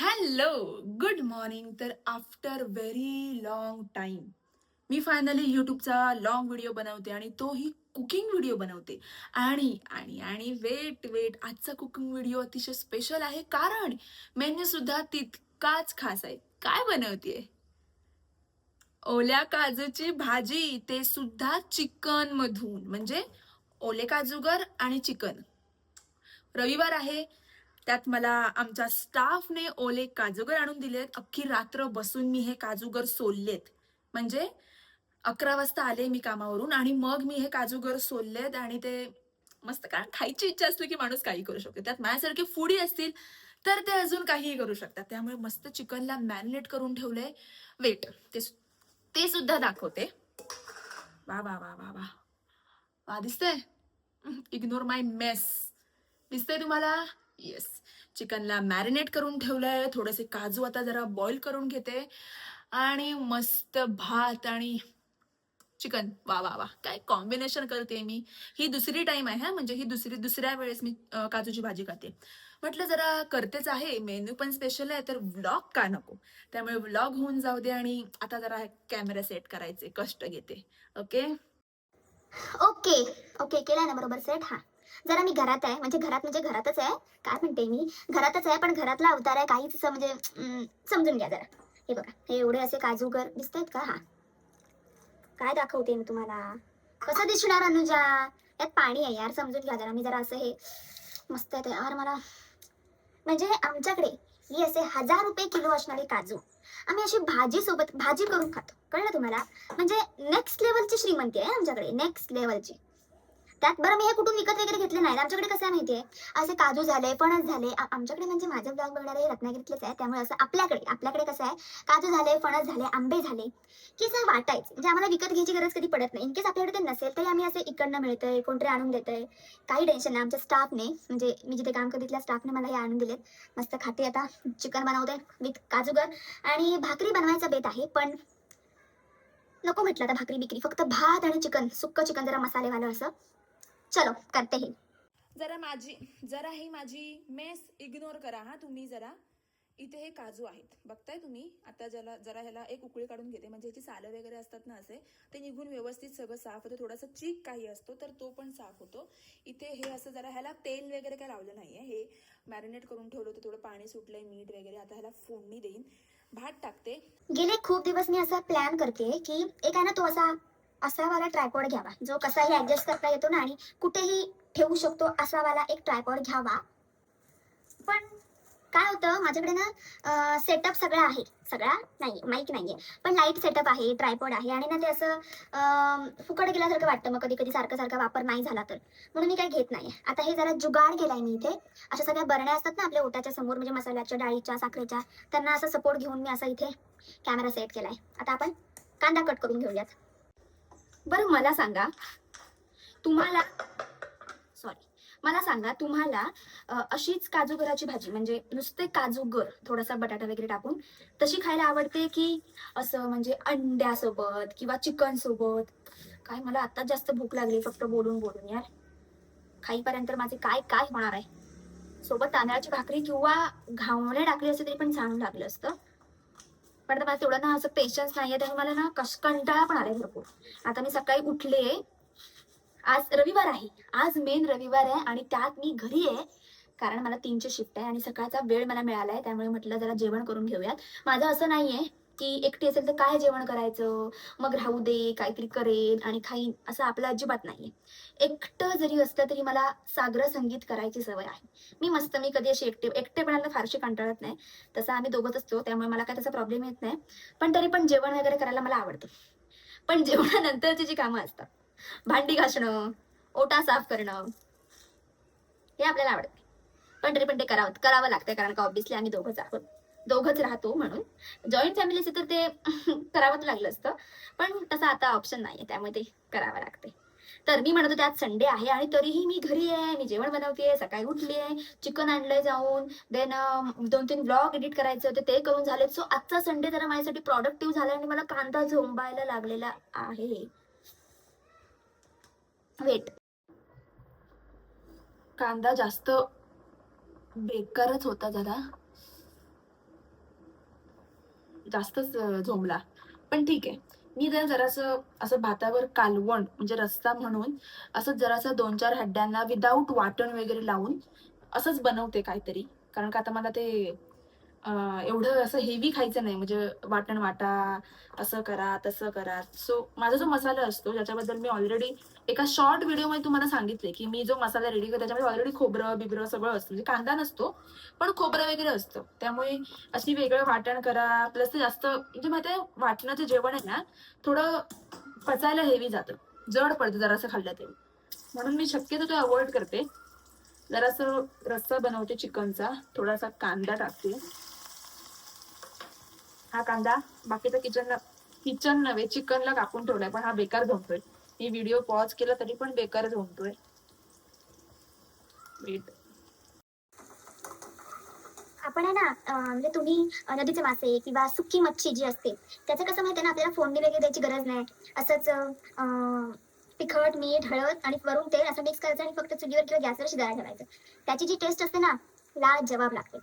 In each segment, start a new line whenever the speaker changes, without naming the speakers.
Hello, good morning. तर after very long time मी finally यूट्यूबचा long video बनवते आणि तोही कुकिंग व्हिडिओ बनवते. आणि आणि आणि वेट वेट, आजचा कुकिंग व्हिडिओ अतिशय स्पेशल आहे कारण मेन्यू सुद्धा तितकाच खास आहे. काय बनवतेय? ओल्या काजूची भाजी, ते सुद्धा चिकन मधून. म्हणजे ओले काजूगर आणि चिकन. रविवार आहे, त्यात मला आमच्या स्टाफने ओले काजूगर आणून दिलेत. अख्खी रात्र बसून मी हे काजूगर सोललेत. म्हणजे 11 वाजता आले मी कामावरून आणि मग मी हे काजूगर सोललेत आणि ते मस्त. कारण खायची इच्छा असली की माणूस काही करू शकतो. त्यात माझ्यासारखे फूडी असतील तर ते अजून काहीही करू शकतात. त्यामुळे मस्त चिकनला मॅरिनेट करून ठेवलंय. वेट, ते ते सुद्धा दाखवते. वा वा वा वा वा वा, दिसतंय? इग्नोर माय मेस. दिसतंय तुम्हाला? येस. चिकनला मॅरिनेट करून ठेवलंय. थोडेसे काजू आता जरा बॉईल करून घेते आणि मस्त भात आणि चिकन. वा वा वा, काय कॉम्बिनेशन करते मी. ही दुसरी टाइम आहे हा, म्हणजे ही दुसऱ्या वेळेस मी काजूची भाजी खाते. म्हटलं जरा करतेच आहे, मेन्यू पण स्पेशल आहे, तर व्लॉग का नको. त्यामुळे व्लॉग होऊन जाऊ दे आणि आता जरा कॅमेरा सेट करायचे कष्ट घेते. ओके.
ओके ओके, केलाय ना बरोबर सेट. हा, जरा मी घरात आहे, म्हणजे घरातच आहे. काय म्हणते मी, घरातच आहे पण घरातला अवतार आहे. काहीच असं म्हणजे समजून घ्या जरा. हे बघा, हे एवढे असे काजूगर दिसतायत का? हा, काय दाखवते मी तुम्हाला. कसं दिसणार अनुजा? यात पाणी आहे यार, समजून घ्या जरा. मी जरा असं हे मस्त आहे यार. मला म्हणजे आमच्याकडे ही असे 1000 रुपये किलो असणारे काजू आम्ही अशी भाजी सोबत भाजी करून खातो. कळलं तुम्हाला? म्हणजे नेक्स्ट लेवलची श्रीमंती आहे आमच्याकडे, नेक्स्ट लेवलची. त्यात बरं, मी हे कुठून विकत वगैरे घेतले नाही. आमच्याकडे कसं आहे माहितीये, असे काजू झाले, फणस झाले. आमच्याकडे म्हणजे माझे ब्लॉग बघणारे रत्नागिरीतलेच आहे, त्यामुळे असं आपल्याकडे कसं आहे, काजू झाले, फणस झाले, आंबे झाले, की असं वाटायचे. म्हणजे आम्हाला विकत घ्यायची गरज कधी पडत नाही. इनकेस आपल्याकडे ते नसेल तरी आम्ही असे इकडनं मिळतंय, कोणतरी आणून देतंय, काही टेन्शन नाही. आमच्या स्टाफने, म्हणजे मी जिथे काम करते तिथल्या स्टाफने मला हे आणून दिलेत. मस्त खाते आता. चिकन बनवते विथ काजूगर आणि भाकरी बनवायचा बेत आहे, पण नको म्हटलं आता भाकरी बिकरी. फक्त भात आणि चिकन, सुक्क चिकन, जरा मसालेवालं असं. चलो करते हे.
जरा ही माझी मेस इग्नोर करा हा तुम्ही जरा. इथे हे काजू आहेत, बघताय तुम्ही. आता जरा ह्याला एक उकळी काढून घेते, म्हणजे ह्याची सालं वगैरे असतात ना असे, ते निघून व्यवस्थित सगळं साफ होतं. थोडासा चीक काही असतो तर तो पण साफ होतो. इथे हे असं जरा, ह्याला तेल वगैरे काय लावलं नाहीये. हे मॅरिनेट करून ठेवलं होतं, थोडं पाणी सुटलंय, मीठ वगैरे. आता ह्याला फोडणी देईन, भात टाकते.
गेले खूप दिवस मी असा प्लॅन करते की एक आहे ना, तो असा असा वाला ट्रायपॉड घ्यावा, जो कसाही ऍडजस्ट करता येतो ना आणि कुठेही ठेवू शकतो, असा वाला एक ट्रायपॉड घ्यावा. पण काय होतं, माझ्याकडे ना सेटअप सगळा आहे. सगळा नाही, माईक नाहीये, पण लाईट सेटअप आहे, ट्रायपॉड आहे. आणि ना ते असं फुकट गेल्यासारखं वाटतं मग कधी कधी, सारखा सारखा वापर नाही झाला तर. म्हणून मी काही घेत नाही. आता हे जरा जुगाड केलाय मी इथे. अशा सगळ्या बरण्या असतात ना आपल्या ओट्याच्या समोर, म्हणजे मसाल्याच्या, डाळीच्या, साखरेच्या, त्यांना असं सपोर्ट घेऊन मी असं इथे कॅमेरा सेट केलाय. आता आपण कांदा कट करून घेऊयात. बरं, मला सांगा तुम्हाला, सॉरी, मला सांगा तुम्हाला अशीच काजूगराची भाजी, म्हणजे नुसते काजूगर, थोडासा बटाटा वगैरे टाकून, तशी खायला आवडते की असं म्हणजे अंड्यासोबत किंवा चिकन सोबत? काय, मला आता जास्त भूक लागली फक्त बोलून बोलून यार. खाईपर्यंत माझे काय काय होणार आहे. सोबत तांदळाची भाकरी किंवा घावणे टाकली असते तरी पण छान लागलं असतं. पण आता मला तेवढं ना असं पेशन्स नाहीये, त्यामुळे मला ना कंटाळा पण आलाय भरपूर. आता मी सकाळी उठले, आज रविवार आहे, आज मेन रविवार आहे आणि त्यात मी घरी आहे कारण मला 3ची शिफ्ट आहे आणि सकाळचा वेळ मला मिळालाय, त्यामुळे म्हटलं जरा जेवण करून घेऊयात. माझं असं नाहीये की एकटी असेल तर काय जेवण करायचं, मग राहू दे, काहीतरी करेन आणि खाईन, असं आपलं अजिबात नाहीये. एकटं जरी असलं तरी मला साग्र संगीत करायची सवय आहे. मी कधी अशी एकटेपणाला फारशी कंटाळत नाही. तसं आम्ही दोघंच असतो, त्यामुळे मला काय त्याचा प्रॉब्लेम येत नाही. पण तरी पण जेवण वगैरे करायला मला आवडतं. पण जेवणानंतरची जी कामं असतात, भांडी घासणं, ओटा साफ करणं, हे आपल्याला आवडत नाही. पण तरी पण ते करावं लागतंय, कारण का ऑब्व्हियसली आम्ही दोघंच राहतो म्हणून. जॉईंट फॅमिली असेल तर ते करावंच लागलं असतं, पण तसं आता ऑप्शन नाहीये, त्यामुळे ते करावं लागते. तर मी म्हणतो त्यात संडे आहे आणि तरीही मी घरी आहे, मी जेवण बनवतेय, सकाळी उठली आहे, चिकन आणलंय जाऊन, देन 2-3 व्लॉग एडिट करायचे होते, ते करून झालेत. सो आजचा संडे जरा माझ्यासाठी प्रॉडक्टिव्ह झाला आणि मला कांदा झोंबायला लागलेला आहे. वेट,
कांदा जास्त बेकारच होता जरा. जास्तच झोंबला. पण ठीक आहे. मी जर जरासं असं भातावर कालवण म्हणजे रस्सा म्हणून असंच जरासं 2-4 हड्ड्यांना विदाऊट वाटण वगैरे लावून असंच बनवते काहीतरी. कारण का आता मला ते एवढं असं हेवी खायचं नाही. म्हणजे वाटण वाटा, असं करा, तसं करा. सो माझा जो मसाला असतो ज्याच्याबद्दल मी ऑलरेडी एका शॉर्ट व्हिडिओमध्ये तुम्हाला सांगितले, की मी जो मसाला रेडी करते त्याच्यामध्ये ऑलरेडी खोबरं-बिबरं सगळं असतं. म्हणजे कांदा नसतो, पण खोबरं वगैरे असतं. त्यामुळे अशी वेगळं वाटण करा, प्लस ते जास्त म्हणजे माहिती आहे वाटणाचं जेवण आहे ना, थोडं पचायला हेवी जातं. जड पडतं जरासं खाल्लं तरी. म्हणून मी शक्यतो ते अव्हॉइड करते. जरासं रस्सा बनवते चिकनचा, थोडासा कांदा टाकते. हा कांदा बाकीचा किचन नव्हे चिकनला कापून ठेवलाय, पण हा बेकार झोंबतोय. मी व्हिडिओ पॉज केला तरी पण बेकार झोंबतोय. वेट.
आपण आहे ना म्हणजे तुम्ही नदीचे मासे किंवा सुकी मच्छी जी असते त्याचं कसं माहिती आहे ना, आपल्याला फोडणी वगैरे द्यायची गरज नाही. असंच तिखट, मीठ, हळद आणि वरून तेल असं मिक्स करायचं आणि फक्त चुलीवर किंवा गॅसवर शिजायला ठेवायचं. त्याची जी टेस्ट असते ना, लाजवाब लागते.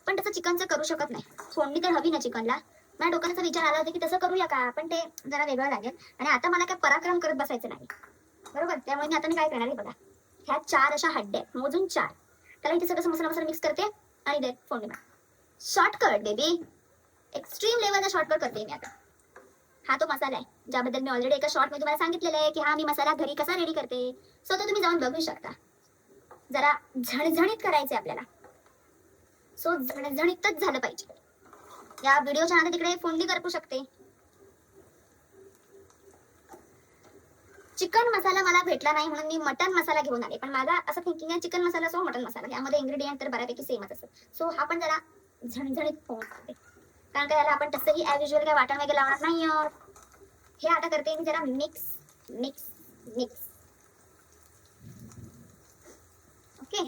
पण तसं चिकनचं करू शकत नाही. फोडणी तर हवी ना चिकनला. माझ्या डोक्यात असा विचार आला होता की तसं करूया का, पण ते जरा वेगळं लागेल आणि आता मला काय पराक्रम करत बसायचं नाही, बरोबर. त्यामुळे मी काय करणार आहे बघा, ह्या 4 अशा हड्ड्या आहेत, मोजून 4. त्याला इथे सगळं मसाला मसाला मिक्स करते आणि दे फोडणी मार. शॉर्टकट बेबी, एक्स्ट्रीम लेवलचा शॉर्टकट करते मी आता. हा तो मसाला आहे ज्याबद्दल मी ऑलरेडी एका शॉर्ट मध्ये तुम्हाला सांगितलेलं आहे की हा मी मसाला घरी कसा रेडी करते. सो तो तुम्ही जाऊन बघू शकता. जरा झणझणीत करायचे आपल्याला. सो झणझणीतच झालं पाहिजे. या व्हिडिओच्या नादात तिकडे फोडणी करपू शकते. चिकन मसाला मला भेटला नाही म्हणून मी मटन मसाला घेऊन आले. पण माझा असं थिंकिंग आहे चिकन मसाला सो मटन मसाला यामध्ये इन्ग्रेडियंट तर बऱ्यापैकी सेमच असतं. सो हा पण जरा झणझणीत होऊन जाते. कारण का याला आपण तसंही ॲज युजल काय वाटण वगैरे लावणार नाही आहोत. हे आता करते मी जरा मिक्स मिक्स मिक्स. ओके.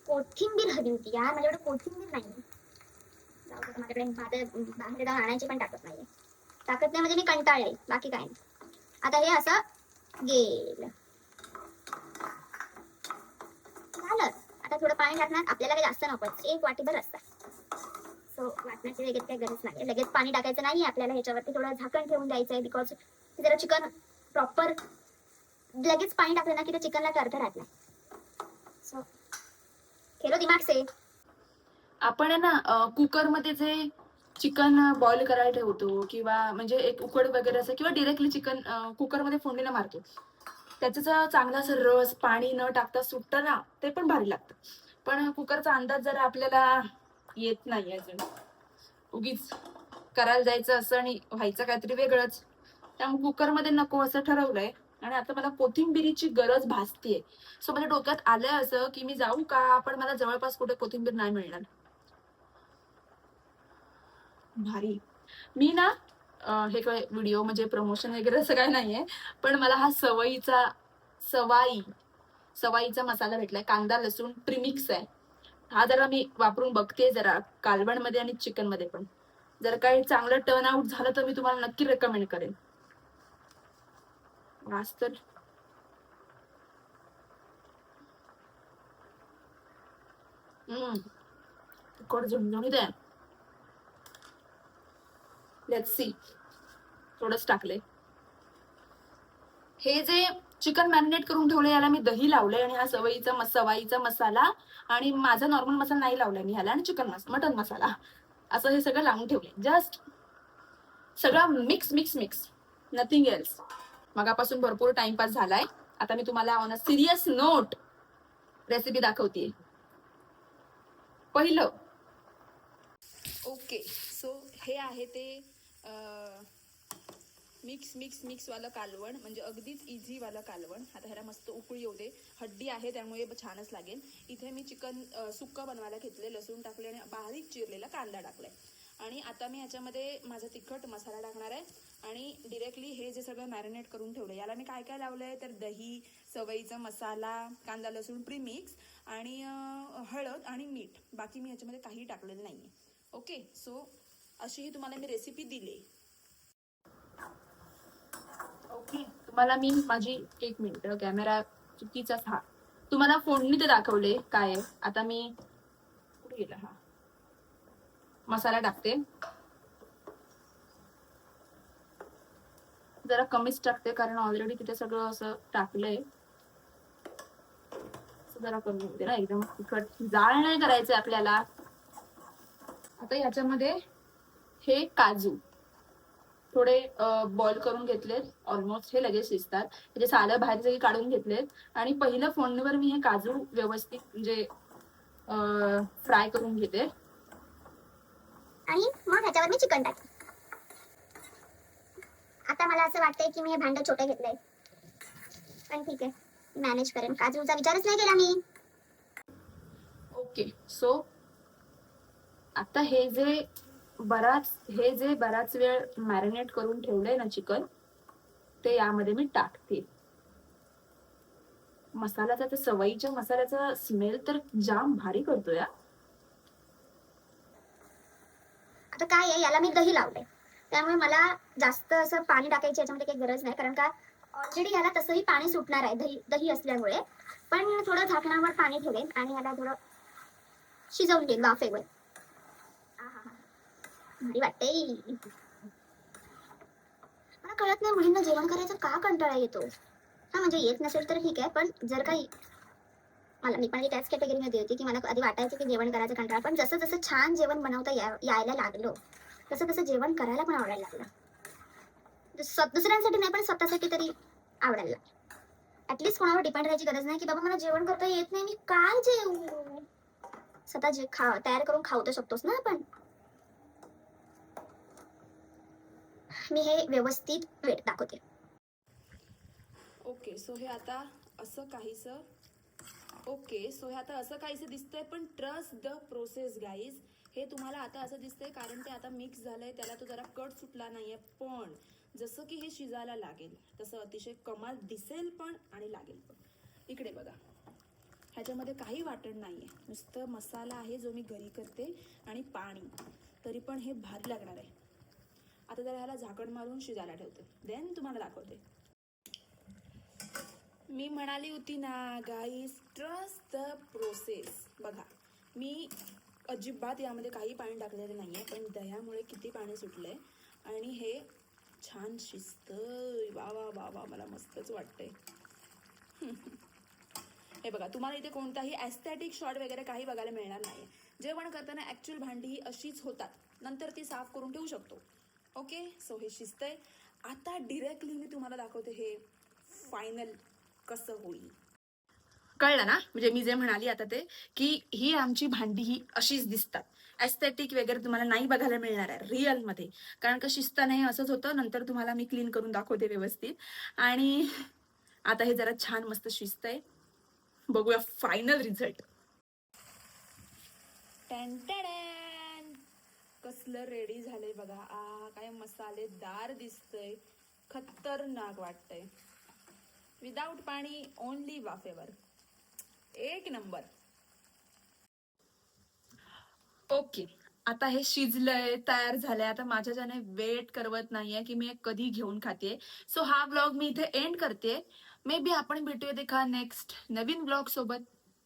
कोथिंबीर हवी होती यार, माझ्याकडे कोथिंबीर नाही. जाऊ दे, माझ्याकडे बाहेर जाऊन आणायची पण ताकद नाहीये. ताकद नाही म्हणजे मी कंटाळले, बाकी काय नाही. आता हे असं गेलं झालं. आता थोडं पाणी टाकणार, आपल्याला काही जास्त नको, 1 वाटीभर असतं. सो वाटण्याची लगेच काही गरज नाही. लगेच पाणी टाकायचं नाही आपल्याला, ह्याच्यावरती थोडं झाकण ठेवून द्यायचं आहे. बिकॉज जरा चिकन प्रॉपर लगेच पाणी टाकलं ना की ते चिकनला टर्थ राहत नाही. सो खेलो दिमाग से.
आपण आहे ना कुकरमध्ये जे चिकन बॉईल करायला ठेवतो किंवा म्हणजे एक उकड वगैरे असं किंवा डिरेक्टली चिकन कुकरमध्ये फोडणीला मारतो, त्याचा जो चांगला असं रस पाणी न टाकता सुटतं ना, ते पण भारी लागतं. पण कुकरचा अंदाज जरा आपल्याला येत नाही अजून. उगीच करायला जायचं असं आणि व्हायचं काहीतरी वेगळंच. त्यामुळे कुकरमध्ये नको असं ठरवलंय. आणि आता मला कोथिंबिरीची गरज भासतीये. सो माझ्या डोक्यात आलंय असं की मी जाऊ का, पण मला जवळपास कुठे कोथिंबीर नाही मिळणार. भारी. मी ना हे काय व्हिडिओ म्हणजे प्रमोशन वगैरे असं काय नाहीये, पण मला हा सवाई सवाईचा मसाला भेटलाय. कांदा लसूण प्रीमिक्स आहे. हा जरा मी वापरून बघते जरा कालवण मध्ये आणि चिकन मध्ये पण. जर काही चांगलं टर्न आउट झालं तर मी तुम्हाला नक्की रेकमेंड करेन. आज तर तिखट झणझणीत आहे. Let's see. थोडंच टाकले. हे जे चिकन मॅरिनेट करून ठेवले याला मी दही लावलंय आणि हा सवाईचा मसाला आणि माझा नॉर्मल मसाला नाही लावलाय मी ह्याला, आणि मटन मसाला असं हे सगळं लावून ठेवले. जस्ट सगळं mix mix mix, nothing else. मगापासून भरपूर टाइमपास झालाय. आता मी तुम्हाला on a serious note recipe दाखवते. पहिलं ओके. सो हे आहे ते मिक्स मिक्स मिक्स वाला कालवण, म्हणजे अगदीच इझी वाला कालवण. आता ह्याला मस्त उकळी येऊ दे. हड्डी आहे त्यामुळे छानच लागेल. इथे मी चिकन सुक्का बनवायला घेतले, लसूण टाकले आणि बारीक चिरलेला कांदा टाकलाय. आणि आता मी ह्याच्यामध्ये माझा तिखट मसाला टाकणार आहे आणि डिरेक्टली हे जे सगळं मॅरिनेट करून ठेवलं याला मी काय काय लावलंय तर दही, सवयीचा मसाला, कांदा लसूण प्रीमिक्स आणि हळद आणि मीठ. बाकी मी ह्याच्यामध्ये काही टाकलेलं नाहीये. ओके. सो अशी ही तुम्हाला मी रेसिपी दिली. ओके. तुम्हाला मी माझी 1 मिनिट, कॅमेरा चुकीचाच. हा तुम्हाला फोडणी ते दाखवले काय आहे. आता मी कुठे गेला, हा मसाला टाकते. जरा कमीच टाकते कारण ऑलरेडी तिथे सगळं असं टाकलंय. जरा कमी होते ना, एकदम तिखट जाळ नाही करायचे आपल्याला. आता ह्याच्यामध्ये हे काजू थोडे बॉईल करून घेतलेत. ऑलमोस्ट हे लगेच शिजतात. त्याचे सालं बाहेर सगळी काढून घेतलेत आणि पहिलं फोडणीवर मी हे काजू व्यवस्थित म्हणजे फ्राय करून घेते.
आणि मग ह्याच्यावर मी चिकन टाकते. आता मला असं वाटतंय की मी हे भांडं छोटं घेतलंय, पण ठीक आहे, मॅनेज करेन. काजूचा विचारच नाही केला मी.
ओके, सो आता हे जे बराच वेळ मॅरिनेट करून ठेवलंय ना चिकन, ते यामध्ये मी टाकते. मसाल्याचा तर सवयीच्या मसाल्याचा स्मेल तर जाम भारी करतोय.
आता काय आहे, याला मी दही लावलंय, त्यामुळे मला जास्त असं पाणी टाकायची याच्यामध्ये काही गरज नाही, कारण का ऑलरेडी याला तसंही पाणी सुटणार आहे दही दही असल्यामुळे. पण थोडं झाकणावर पाणी ठेवेन आणि याला थोडं शिजवून घेईन वाफेवर. भारी वाटते. मला कळत नाही मुलींना जेवण करायचं का कंटाळा येतो. हा म्हणजे येत नसेल तर ठीक आहे, पण जर काही मी पण त्याच कॅटेगरीमध्ये होती की मला आधी वाटायचं की जेवण करायचं कंटाळा, पण जसं जसं छान जेवण बनवता यायला लागलो तसं तसं जेवण करायला पण आवडायला लागलं. दुसऱ्यांसाठी नाही पण स्वतःसाठी तरी आवडायला लागलं. ऍटलीस्ट कोणावर डिपेंड राहायची गरज नाही की बाबा मला जेवण करता येत नाही, मी काय जेवू. स्वतः जे तयार करून खाऊ तर शकतोस ना आपण. मी हे व्यवस्थित वेट दाखवते.
ओके, सो हे आता असं काहीसं दिसतंय, पण ट्रस्ट द प्रोसेस गाईज. हे तुम्हाला आता असं दिसतंय कारण ते आता मिक्स झालंय, त्याला तो जरा कट सुटला नाहीये, पण जसं की हे शिजायला लागेल तसं अतिशय कमाल दिसेल पण आणि लागेल पण. इकडे बघा, ह्याच्यामध्ये काही वाटण नाहीये, नुसतं मसाला आहे जो मी घरी करते आणि पाणी, तरी पण हे भारी लागणार आहे. आता जरा ह्याला झाकण मारून शिजायला ठेवते, देन तुम्हाला दाखवते. मी म्हणाली होती ना गाईज, ट्रस्ट द प्रोसेस. बघा, मी अजिबात यामध्ये काही पाणी टाकलेलं नाहीये, पण दह्यामुळे किती पाणी सुटलंय आणि हे छान शिजतंय. वा वा वा वा, मला मस्तच वाटतंय. हे बघा, तुम्हाला इथे कोणताही ॲस्थेटिक शॉट वगैरे काही बघायला मिळणार नाही. जेवण करताना ॲक्च्युअल भांडी ही अशीच होतात, नंतर ती साफ करून ठेवू शकतो. ओके, सो हे शिजतंय. आता डिरेक्टली मी तुम्हाला दाखवते हे फायनल कसं होईल. कळलं ना, म्हणजे मी जे म्हणाली आता ते की ही आमची भांडी ही अशीच दिसतात. ॲस्थेटिक वगैरे तुम्हाला नाही बघायला मिळणार आहे रिअलमध्ये, कारण का शिजताना हे असंच होतं. नंतर तुम्हाला मी क्लीन करून दाखवते व्यवस्थित. आणि आता हे जरा छान मस्त शिजतंय, बघूया फायनल रिझल्ट. कसलं रेडी झालंय बघा. काय मसालेदार दिसतंय, खतरनाक वाटतंय. विदाउट पाणी, ओनली वाफेवर, एक नंबर. ओके, आता हे शिजलंय, तयार झालंय. आता माझ्याच्याने वेट करवत नाहीये की मी कधी घेऊन खाते. सो हा व्लॉग मी इथे एंड करते. मे बी आपण भेटूया एका नेक्स्ट नवीन व्लॉग सोबत.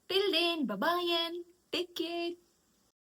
Till then, bye bye, take care.